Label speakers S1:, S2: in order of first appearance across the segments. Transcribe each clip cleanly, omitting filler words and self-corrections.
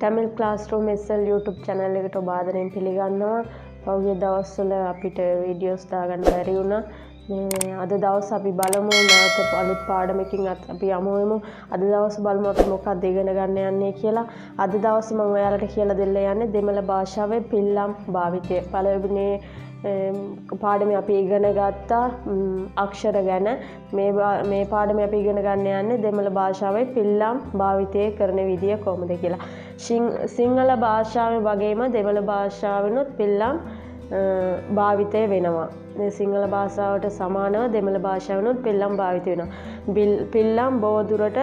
S1: Tamil Classroom SL YouTube channel එකට ඔබ ආදරෙන් පිළිගන්නවා. පහුගිය දවස්වල අපිට වීඩියෝස් දාගන්න බැරි වුණා. මේ අද දවස් අපි බලමු නැවත අලුත් පාඩමකින් අපි යමුවෙමු. අද දවස් බලමු අපි මොකක්ද ඉගෙන ගන්න යන්නේ කියලා. අද දවස් මම ඔයාලට කියලා දෙන්න යන්නේ දෙමළ භාෂාවේ පිල්ලම් භාවිතය. පළවෙනි පාඩමේ අපි ඉගෙන ගත්තා අක්ෂර ගැන. මේ පාඩමේ අපි ඉගෙන ගන්න යන්නේ දෙමළ භාෂාවේ පිල්ලම් භාවිතය කරන විදිය කොහොමද කියලා. සිංහල භාෂාවේ වගේම දෙමළ භාෂාවෙනුත් පිල්ලම් භාවිතය වෙනවා. සිංහල භාෂාවට සමානව දෙමළ භාෂාවෙනුත් පිල්ලම් භාවිතය වෙනවා. පිල්ලම් බොහෝ දුරට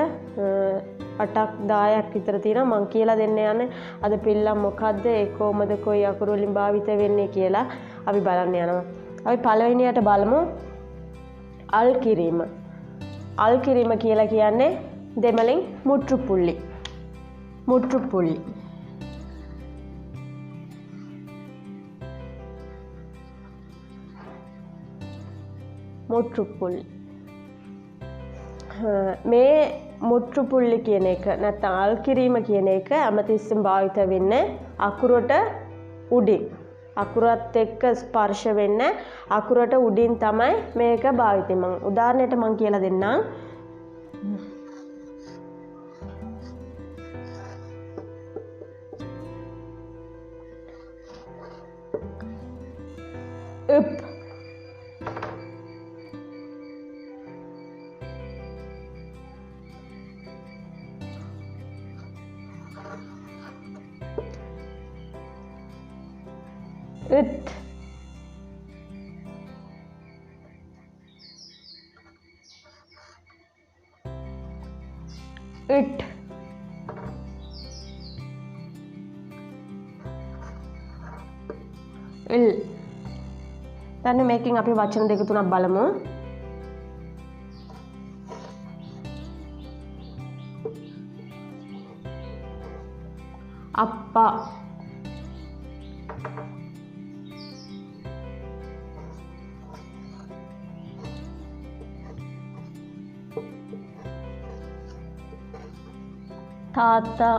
S1: 8ක් 10ක් විතර තියෙනවා. මම කියලා දෙන්න යන්නේ අද පිල්ලම් මොකද්ද, ඒ කොහොමද, කොයි අකුරු වලින් භාවිත වෙන්නේ කියලා අපි බලන්න යනවා. අපි පළවෙනියට බලමු අල් කිරීම. අල් කිරීම කියලා කියන්නේ දෙමළෙන් මුට්ටුපුල්ලි. මුට්ටුපුල්ලි. මුට්ටුපුල්ලි. මේ මුට්ටුපුල්ලි කියන එක නැත්නම් අල් කිරීම කියන එක හැමතිස්සෙම භාවිත වෙන්නේ අකුරට උඩින්. අකුරත් එක්ක ස්පර්ශ වෙන්න අකුරට උඩින් තමයි මේක භාවිතය. මම උදාහරණයට මම කියලා දෙන්නම්. up it it il දැන් මේකෙන් අපි වචන දෙක තුනක් බලමු. අප්පා තාත්තා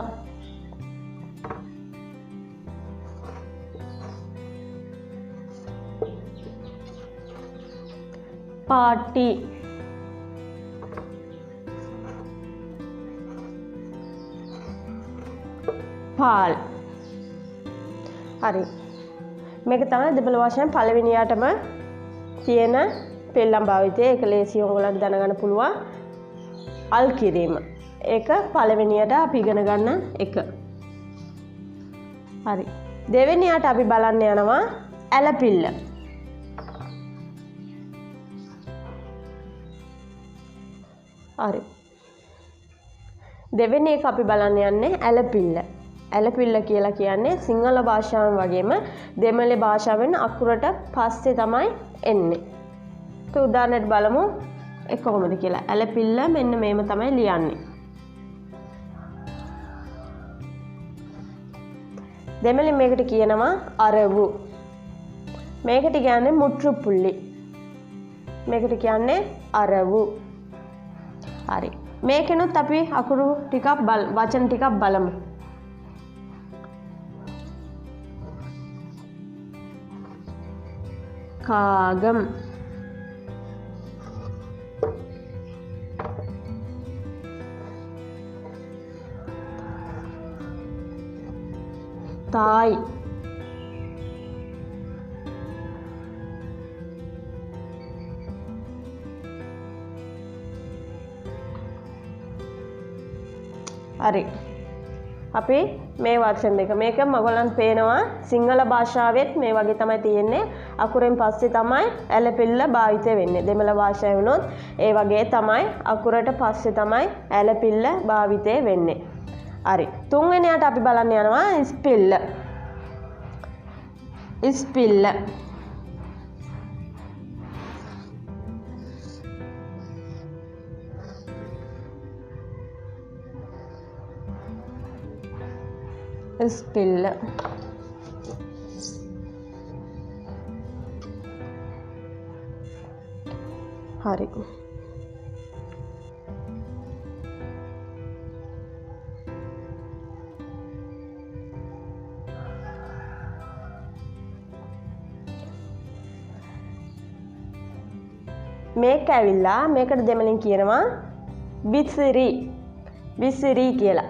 S1: පාටි පාල්. හරි. මේක තමයි දෙමළ භාෂාවෙන් පළවෙනියටම තියෙන පිල්ලම් භාවිතය. ඒක ලේසියෙන් ඔයගොල්ලන්ට දැනගන්න පුළුවන්. අල් කිරීම. ඒක පළවෙනියට අපි ඉගෙන ගන්න එක. හරි. දෙවෙනියට අපි බලන්න යනවා ඇලපිල්ල. හරි. දෙවෙනි එක අපි බලන්න යන්නේ ඇලපිල්ල. ඇලපිල්ල කියලා කියන්නේ සිංහල භාෂාවෙන් වගේම දෙමළ භාෂාවෙන් අකුරට පස්සේ තමයි එන්නේ. ඒක උදාහරණයක් බලමු ඒ කොහොමද කියලා. ඇලපිල්ල මෙන්න මේම තමයි ලියන්නේ. දෙමළෙන් මේකට කියනවා අරවු. මේකට කියන්නේ මුට්ටුපුල්ලි. මේකට කියන්නේ අරවු. හරි. මේකෙනුත් අපි අකුරු ටිකක් වචන ටිකක් බලමු. කාගම් තායි හරි. අපි මේ වචන දෙක මේක මගලන් පේනවා සිංහල භාෂාවෙත් මේ වගේ තමයි තියෙන්නේ. අකුරෙන් පස්සේ තමයි ඇලපිල්ල භාවිත වෙන්නේ. දෙමළ භාෂාව වුණොත් ඒ වගේ තමයි අකුරට පස්සේ තමයි ඇලපිල්ල භාවිතය වෙන්නේ. හරි. තුන්වෙනියට අපි බලන්න යනවා ස්පිල්ල. ස්පිල්ල. ස්පිල්ල. හරි. මේක ඇවිල්ලා මේකට දෙමළෙන් කියනවා විසිරි. විසිරි කියලා.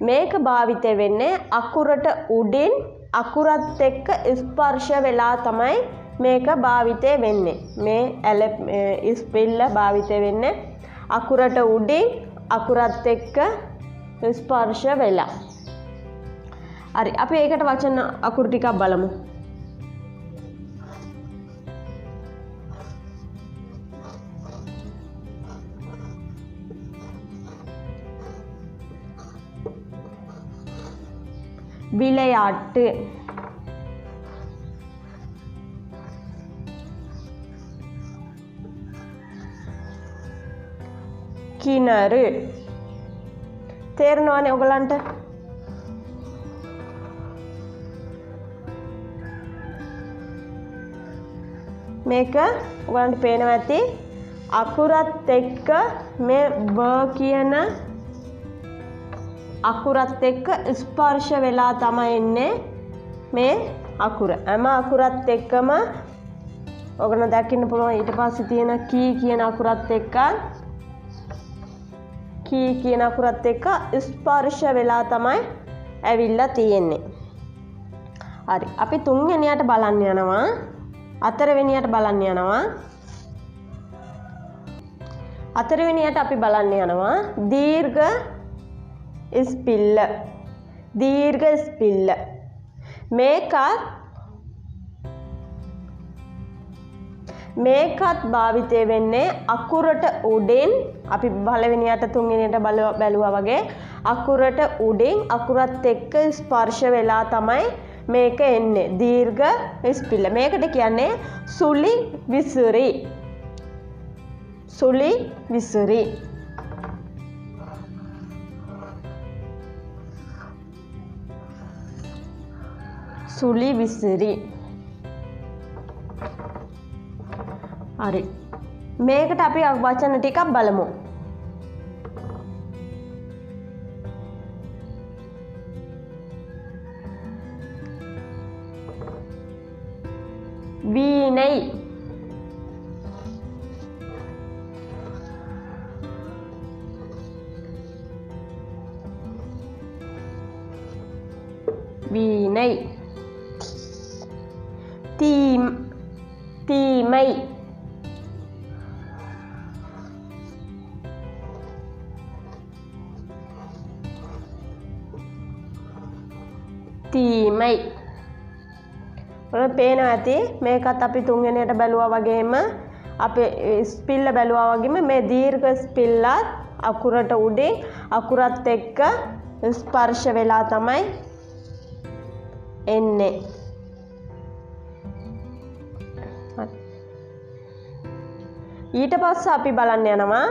S1: මේක භාවිතය වෙන්නේ අකුරට උඩින් අකුරත් එක්ක ස්පර්ශ වෙලා තමයි මේක භාවිතය වෙන්නේ. මේ ස්පෙල්ල භාවිතය වෙන්නේ අකුරට උඩින් අකුරත් එක්ක ස්පර්ශ වෙලා. හරි අපි ඒකට වචන අකුරු ටිකක් බලමු. விளையாட்டு கிணறு තේරෙනවනේ ඔයගලන්ට මේක ඔයගලන්ට පේනවා ඇති අකුරත් එක්ක මේ ව කියන අකුරත් එක්ක ස්පර්ශ වෙලා තමයි එන්නේ මේ අකුර. හැම අකුරත් එක්කම ඔයගොල්ලෝ දකින්න පුළුවන් ඊට පස්සේ තියෙන කී කියන අකුරත් එක්ක ස්පර්ශ වෙලා තමයි ඇවිල්ලා තියෙන්නේ. හරි අපි තුන්වෙනියට බලන්න යනවා. හතරවෙනියට බලන්න යනවා. හතරවෙනියට අපි බලන්න යනවා දීර්ඝ ස්පිල්ල. දීර්ඝ ස්පිල්ල මේකත් භාවිතය වෙන්නේ අකුරට උඩින් අපි පළවෙනියට තුන්වෙනියට බැලුවා වගේ අකුරට උඩින් අකුරත් එක්ක ස්පර්ශ වෙලා තමයි මේක එන්නේ දීර්ඝ ස්පිල්ල. මේකට කියන්නේ සුලි විසිරි. සුලි විසිරි. සුලි විසිරි. හරි මේකට අපි වචන ටිකක් බලමු. வீணை வீணை தீமை තීමයි. ඔන්න පේනවා ඇති මේකත් අපි තුන්වෙනියට බැලුවා වගේම අපේ ස්පිල්ල බැලුවා වගේම මේ දීර්ඝ ස්පිල්ලත් අකුරට උඩින් අකුරත් එක්ක ස්පර්ශ වෙලා තමයි එන්නේ. ඊට පස්සේ අපි බලන්න යනවා.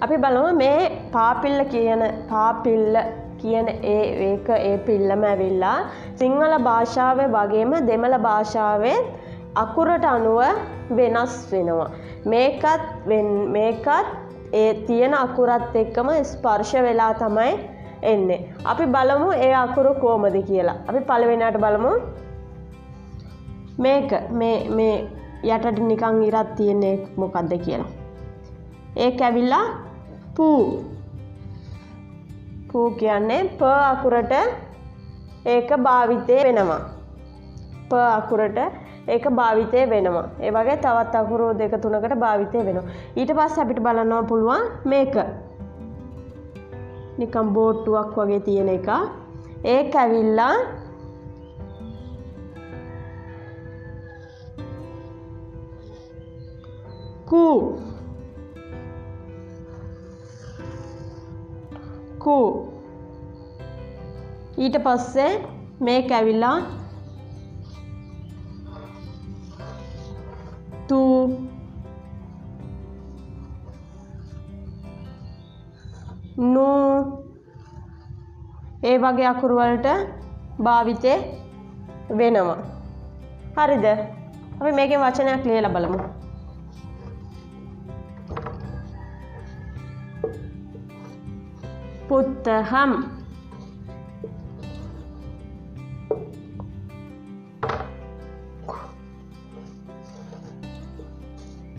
S1: අපි බලමු මේ පාපිල්ල කියන ඒ පිල්ලම ඇවිල්ලා සිංහල භාෂාවේ වගේම දෙමළ භාෂාවේ අකුරට අනුව වෙනස් වෙනවා. මේකත් ඒ තියෙන අකුරත් එක්කම ස්පර්ශ වෙලා තමයි එන්නේ. අපි බලමු ඒ අකුරු කොහමද කියලා. අපි පළවෙනියට බලමු. මේක මේ යටට නිකන් ඉරක් තියෙන්නේ මොකද්ද කියලා. ඒක ඇවිල්ලා පූ. පූ කියන්නේ ප අකුරට ඒක භාවිතය වෙනවා. ප අකුරට ඒක භාවිතය වෙනවා. ඒ වගේ තවත් අකුරු දෙක තුනකට භාවිතය වෙනවා. ඊට පස්සේ අපිට බලන්න පුළුවන් මේක. නිකන් බෝට්ටුවක් වගේ තියෙන එක. ඒක ඇවිල්ලා කූ. ඊට පස්සේ මේක ඇවිල්ලා තු. නු. ඒ වගේ අකුරු වලට භාවිතය වෙනවා. හරිද? අපි මේකේ වචනයක් ලියලා බලමු. පුත්තහම්.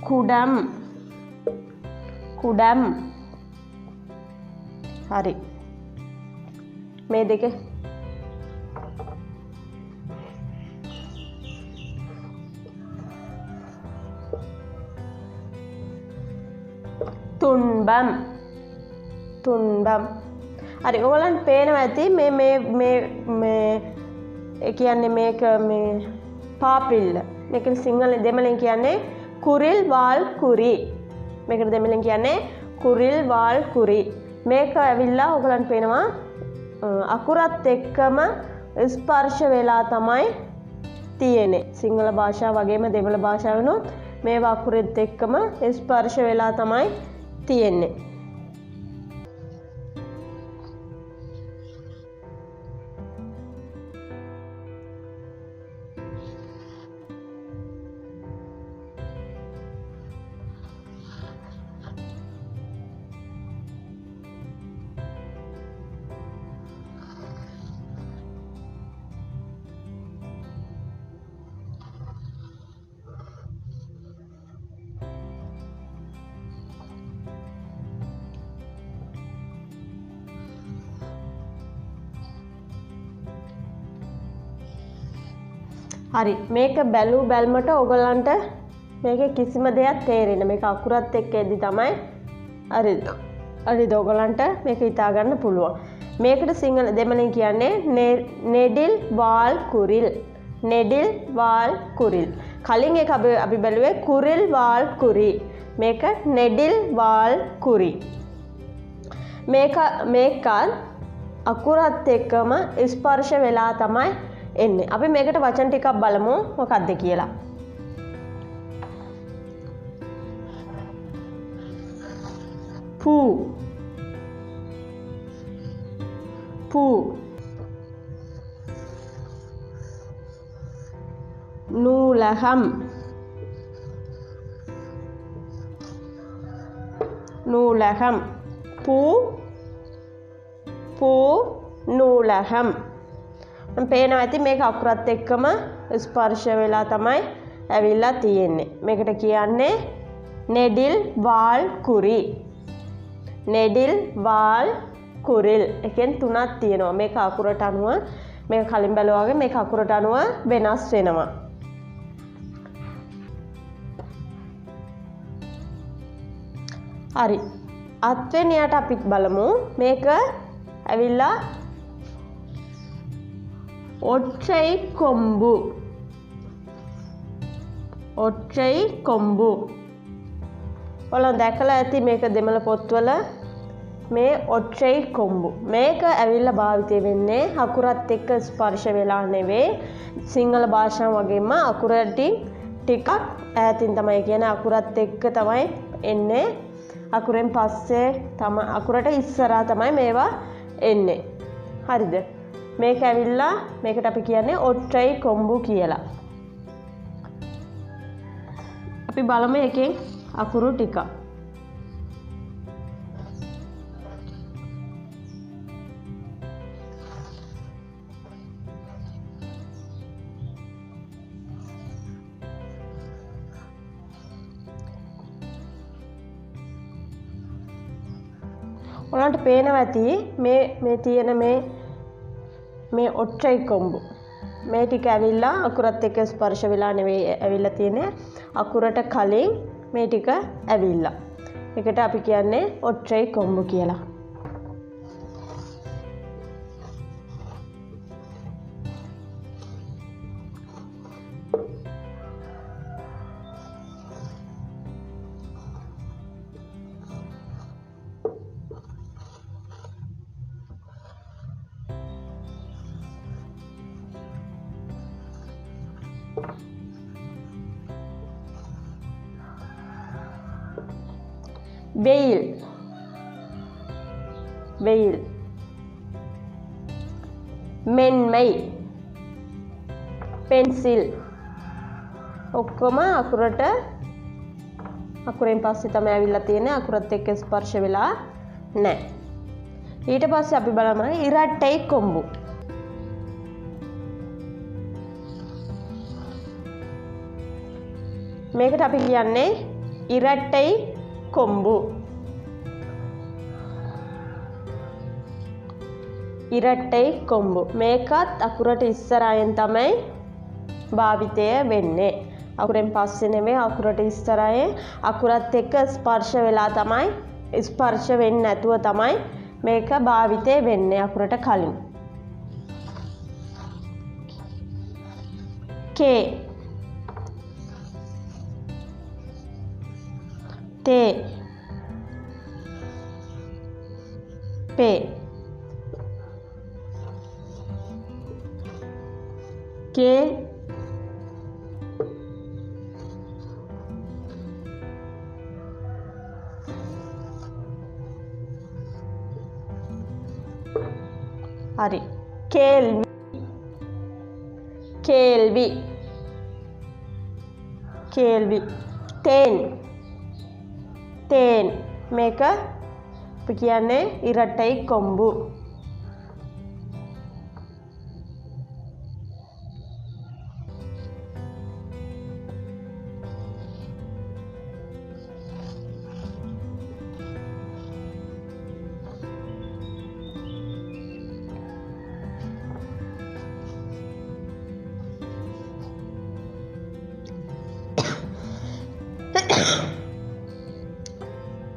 S1: කුඩම් කුඩම් හරි මේ දෙක තුන්බම් තුන්බම් හරි ඔයගලන්ට පේනවා ඇති මේ ඒ කියන්නේ මේක මේ පාපිල්ල මේක සිංහල දෙමළෙන් කියන්නේ කුරිල් වාල් කුරි මේකට දෙමළෙන් කියන්නේ කුරිල් වාල් කුරි මේක ඇවිල්ලා ඔයගලන්ට පේනවා අකුරත් එක්කම ස්පර්ශ වෙලා තමයි තියෙන්නේ සිංහල භාෂාව වගේම දෙමළ භාෂාවනොත් මේවා අකුරෙත් එක්කම ස්පර්ශ වෙලා තමයි තියෙන්නේ හරි මේක බැලු බැල්මට ඔයගලන්ට මේක කිසිම දෙයක් තේරෙන්නේ මේක අකුරත් එක්ක එද්දි තමයි හරිද ඔයගලන්ට මේක හිතා ගන්න පුළුවන් මේකට සිංහල දෙමළෙන් කියන්නේ නෙඩිල් වාල් කුරිල් නෙඩිල් වාල් කුරිල් කලින් එක අපි බැලුවේ කුරිල් වාල් කුරි මේක නෙඩිල් වාල් කුරි මේකත් අකුරත් එක්කම ස්පර්ශ වෙලා තමයි එන්නේ අපි මේකට වචන ටිකක් බලමු මොකක්ද කියලා පූ නූලகம் පූ නූලகம் පේනවා ඇති මේක අකුරත් එක්කම ස්පර්ශ වෙලා තමයි ඇවිල්ලා තියෙන්නේ මේකට කියන්නේ නෙඩිල් වාල් කුරි නෙඩිල් වාල් කුරිල් එකෙන් තුනක් තියෙනවා මේක අකුරට අනුව මේක කලින් බැලුවා වගේ මේක අකුරට අනුව වෙනස් වෙනවා හරි අත්වෙනියට අපිත් බලමු මේක ඇවිල්ලා ஒற்றை கொம்பு ඔයාලා දැකලා ඇති මේක දෙමළ පොත්වල මේ ඔற்றை කොම්බු මේක ඇවිල්ලා භාවිතය වෙන්නේ අකුරත් එක්ක ස්පර්ශ වෙලා නෙවෙයි සිංහල භාෂාව වගේම අකුරටි ටිකක් ඈතින් තමයි කියන්නේ අකුරත් එක්ක තමයි එන්නේ අකුරෙන් පස්සේ තමයි අකුරට ඉස්සරහා තමයි මේවා එන්නේ හරිද මේක ඇවිල්ලා මේකට අපි කියන්නේ ඔට්ටයි කොම්බු කියලා. අපි බලමු එකෙන් අකුරු ටික. ඔයාලට පේනවා ඇති මේ තියෙන මේ ඔට්ටයි කොම්බු මේ ටික ඇවිල්ලා අකුරත් එක්ක ස්පර්ශ වෙලා නෙවෙයි ඇවිල්ලා තියෙන්නේ අකුරට කලින් මේ ටික ඇවිල්ලා ඒකට අපි කියන්නේ ඔට්ටයි කොම්බු කියලා වෙයිල් මෙන්මයි පෙන්සිල් ඔක්කොම අකුරෙන් පස්සේ තමයි ඇවිල්ලා තියෙන්නේ අකුරත් එක්ක ස්පර්ශ වෙලා නැහැ ඊට පස්සේ අපි බලමු ඉරට්ටයි කොම්බු මේකට අපි කියන්නේ ඉරට්ටයි කොම්බු. ඉරට්ටයි කොම්බු. මේකත් අකුරට ඉස්සරහින් තමයි භාවිතය වෙන්නේ. අකුරෙන් පස්සේ නෙමෙයි අකුරට ඉස්සරහින් අකුරත් එක්ක ස්පර්ශ වෙලා තමයි ස්පර්ශ වෙන්නේ නැතුව තමයි මේක භාවිතය වෙන්නේ අකුරට කලින්. කේ තේ පේ කේ හරි. කේල්වි කේල්වි කේල්වි තේන් තේන් මේක අපි කියන්නේ ඉරට්ටයි කොම්බු.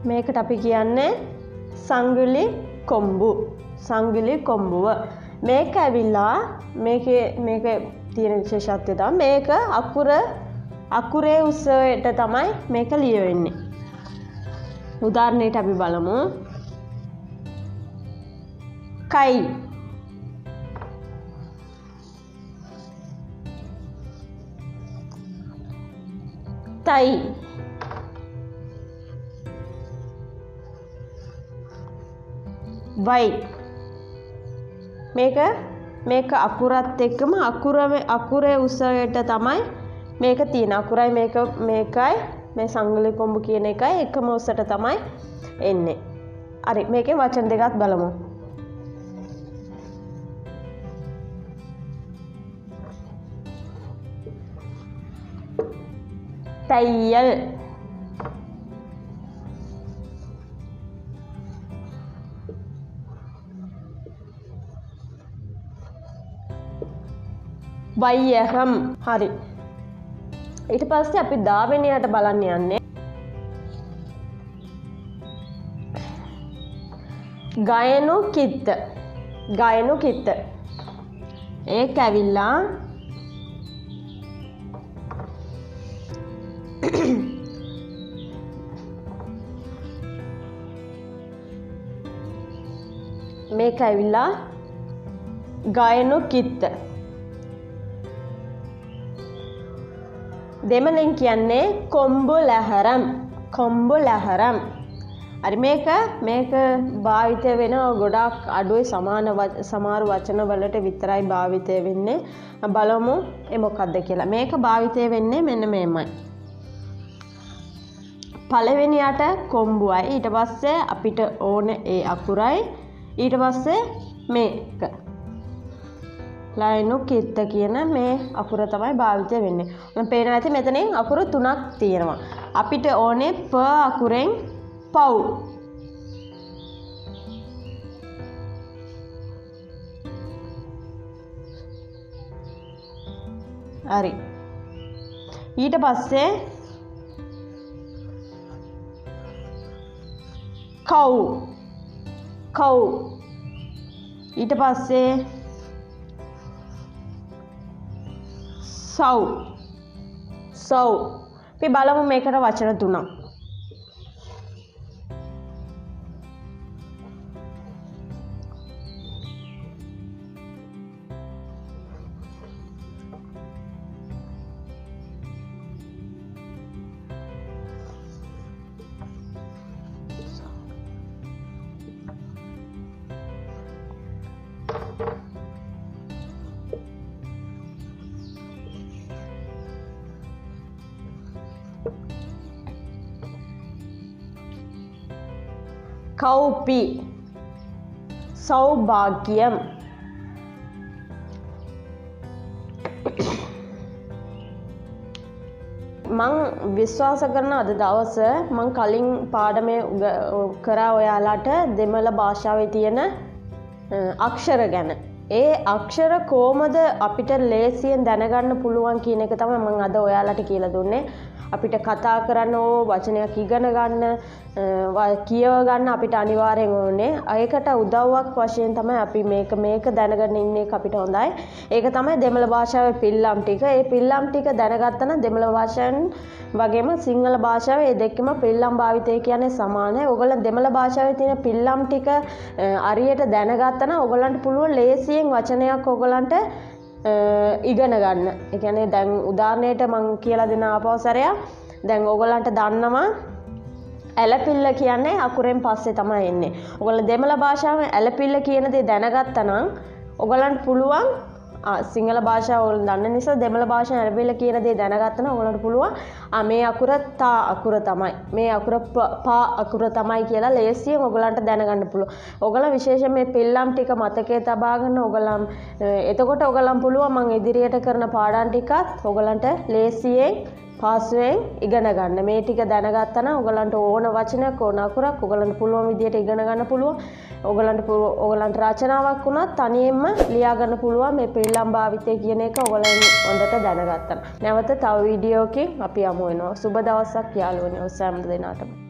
S1: මේකට අපි කියන්නේ සංගුලි කොම්බු. සංගුලි කොම්බුව. මේක ඇවිල්ලා මේක තියෙන විශේෂත්වය තමයි මේක අකුරේ උස්සයට තමයි මේක ලියවෙන්නේ. උදාහරණයට අපි බලමු. කයි තයි වයි. මේක අකුරත් එක්කම අකුරේ උසයට තමයි මේක තියෙන. අකුරයි මේකයි මේ සංගුලි කොම්බු කියන එකයි එකම උසට තමයි එන්නේ. හරි. මේකේ වචන දෙකක් බලමු. තයියල් වයහම්. හරි. ඊට පස්සේ අපි දාවෙනියට බලන්න යන්නේ. ගයනු කිත්ත. ගයනු කිත්ත. ඒක ඇවිල්ලා මේක ඇවිල්ලා ගයනු කිත්ත. දෙමළෙන් කියන්නේ කොම්බු ලැහරම්. කොම්බු ලැහරම්. හරි. මේක භාවිතය වෙන ගොඩාක් අඩුයි. සමහර වචන වලට විතරයි භාවිතය වෙන්නේ. බලමු ඒ මොකක්ද කියලා. මේක භාවිතය වෙන්නේ මෙන්න මේමයි. පළවෙනියට කොම්බුවයි. ඊට පස්සේ අපිට ඕන ඒ අකුරයි. ඊට පස්සේ මේක ලයිනු කිත්ත කියන මේ අකුර තමයි භාවිතය වෙන්නේ. මම පේනවා ඇති මෙතනින් අකුරු 3ක් තියෙනවා. අපිට ඕනේ ප අකුරෙන් පව්. හරි. ඊට පස්සේ කව්. කව්. ඊට පස්සේ සව්. සව්. අපි බලමු මේකට වචන 3ක්. කෞපි. සෞභාග්‍යම්. මං විශ්වාස කරන අද දවස මං කලින් පාඩමේ කරා ඔයාලාට දෙමළ භාෂාවේ තියෙන අක්ෂර ගැන. ඒ අක්ෂර කොහමද අපිට ලේසියෙන් දැනගන්න පුළුවන් කියන එක තමයි මම අද ඔයාලට කියලා දුන්නේ. අපිට කතා කරන්න ඕ වචනයක් ඉගෙන ගන්න කියව ගන්න අපිට අනිවාර්යෙන් ඕනේ. ඒකට උදව්වක් වශයෙන් තමයි අපි මේක දැනගෙන ඉන්නේ අපිට හොඳයි. ඒක තමයි දෙමළ භාෂාවේ පිල්ලම් ටික. ඒ පිල්ලම් ටික දැනගත්තා නම් දෙමළ භාෂාවෙන් වගේම සිංහල භාෂාවේ මේ දෙකම පිල්ලම් භාවිතය කියන්නේ සමානයි. ඔයගොල්ලෝ දෙමළ භාෂාවේ තියෙන පිල්ලම් ටික අරියට දැනගත්තා නම් ඔයගලන්ට පුළුවන් ලේසියෙන් වචනයක් ඔයගලන්ට ඉගෙන ගන්න. ඒ කියන්නේ දැන් උදාහරණයට මම කියලා දෙන ආපෞසරයක්. දැන් ඔයගලන්ට දන්නවා ඇලපිල්ල කියන්නේ අකුරෙන් පස්සේ තමයි එන්නේ. ඔයගොල්ලෝ දෙමළ භාෂාවෙන් ඇලපිල්ල කියන දේ දැනගත්තා නම් ඔයගලන්ට පුළුවන් සිංහල භාෂාව ඔයගොල්ලෝ දන්න නිසා දෙමළ භාෂාවෙන් ඇලපිල්ල කියන දේ දැනගත්තා නම් ඔයගලන්ට පුළුවන් මේ අකුර තා අකුර තමයි. මේ අකුර පා අකුර තමයි කියලා ලේසියෙන් ඔයගලන්ට දැනගන්න පුළුවන්. ඔයගොල්ලෝ විශේෂයෙන් මේ පිල්ලම් ටික මතකයේ තබා ගන්න ඔයගලන් එතකොට ඔයගලන් පුළුවන් මම ඉදිරියට කරන පාඩම් ටිකත් ඔයගලන්ට ලේසියෙන් පාස්වෙන් ඉගෙන ගන්න. මේ ටික දැනගත්තා නම් ඔයගලන්ට ඕන වචනයක් ඕන අකුරක් ඔයගලන්ට පුළුවන් විදියට ඉගෙන ගන්න පුළුවන්. ඔයගලන්ට රචනාවක් වුණත් තනියෙන්ම ලියා ගන්න පුළුවන් මේ පිල්ලම් භාවිතය කියන එක ඔයගලන් හොඳට දැනගත්තා. නැවත තව වීඩියෝකින් අපි යමු වෙනවා. සුබ දවසක් යාළුවනේ ඔය සෑම දිනාටම.